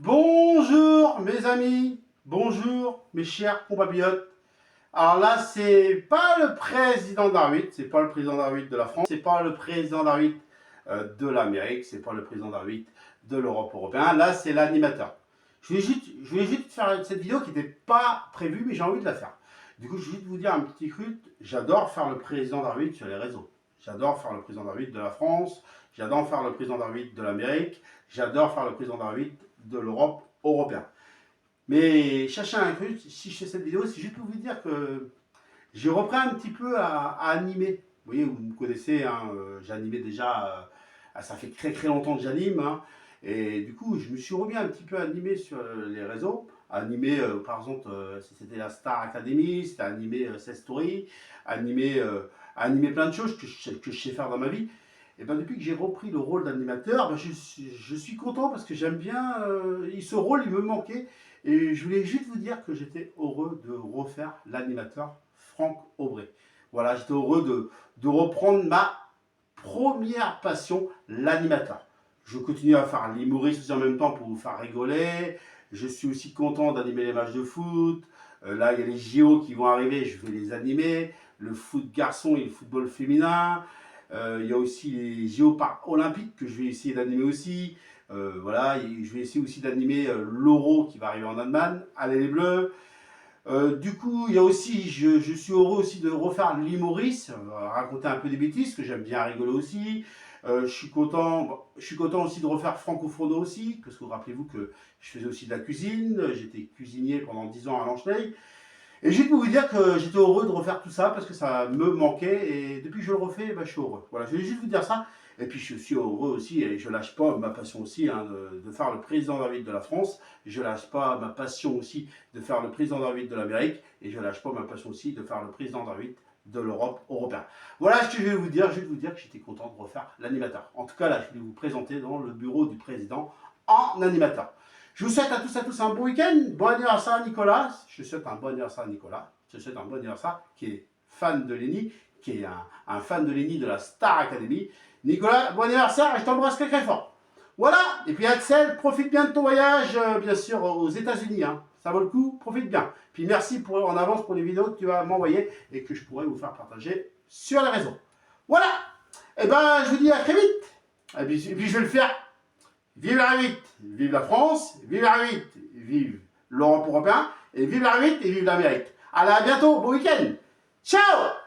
Bonjour mes amis, bonjour mes chers compatriotes. Alors là, c'est pas le président Darwin, c'est pas le président Darwin de la France, c'est pas le président Darwin de l'Amérique, c'est pas le président Darwin de l'Europe européenne. Là, c'est l'animateur. Je voulais juste faire cette vidéo qui n'était pas prévue, mais j'ai envie de la faire. Du coup, je vais juste vous dire un petit truc. J'adore faire le président Darwin sur les réseaux. J'adore faire le président Darwin de la France. J'adore faire le président Darwin de l'Amérique. J'adore faire le président Darwin de l'Europe européenne. Mais cherchez un truc, si je fais cette vidéo, c'est juste pour vous dire que j'ai repris un petit peu à animer. Vous voyez, vous me connaissez, hein, j'animais déjà, ça fait très longtemps que j'anime. Hein, et du coup, je me suis remis un petit peu à animer sur les réseaux. Animer, par exemple, c'était la Star Academy, c'était animer 16 Story, animer plein de choses que je sais faire dans ma vie. Et ben depuis que j'ai repris le rôle d'animateur, ben je suis content parce que j'aime bien, ce rôle il me manquait. Et je voulais juste vous dire que j'étais heureux de refaire l'animateur Franck Aubry. Voilà, j'étais heureux de reprendre ma première passion, l'animateur. Je continue à faire l'humoriste aussi en même temps pour vous faire rigoler. Je suis aussi content d'animer les matchs de foot. Là, il y a les JO qui vont arriver, je vais les animer. Le foot garçon et le football féminin. Il y a aussi les JO olympiques que je vais essayer d'animer aussi. Voilà, je vais essayer aussi d'animer l'Euro qui va arriver en Allemagne. Allez les Bleus. Du coup, il y a aussi, je suis heureux aussi de refaire l'humoriste, raconter un peu des bêtises, que j'aime bien rigoler aussi. Je suis content aussi de refaire Francophono aussi, parce que rappelez-vous que je faisais aussi de la cuisine, j'étais cuisinier pendant 10 ans à Langenay. Et juste pour vous dire que j'étais heureux de refaire tout ça parce que ça me manquait et depuis que je le refais, ben, je suis heureux. Voilà, je voulais juste vous dire ça. Et puis je suis heureux aussi et je lâche pas ma passion aussi hein, de faire le président David de la France. Je lâche pas ma passion aussi de faire le président David de l'Amérique et je lâche pas ma passion aussi de faire le président David de l'Europe européenne. Voilà ce que je vais vous dire. Je vais vous dire que j'étais content de refaire l'animateur. En tout cas là, je vais vous présenter dans le bureau du président en animateur. Je vous souhaite à tous un bon week-end. Bon anniversaire à Nicolas. Je souhaite un bon anniversaire à Nicolas. Je souhaite un bon anniversaire qui est fan de Lenny, qui est un fan de Lenny de la Star Academy. Nicolas, bon anniversaire et je t'embrasse très fort. Voilà. Et puis Axel, profite bien de ton voyage, bien sûr, aux États-Unis. Hein. Ça vaut le coup, profite bien. Puis merci en avance pour les vidéos que tu vas m'envoyer et que je pourrai vous faire partager sur les réseaux. Voilà. Et ben, je vous dis à très vite. Et puis je vais le faire. Vive la R8, vive la France, vive la R8, vive l'Europe européenne, et vive la R8 et vive l'Amérique. Allez, à bientôt, bon week-end. Ciao!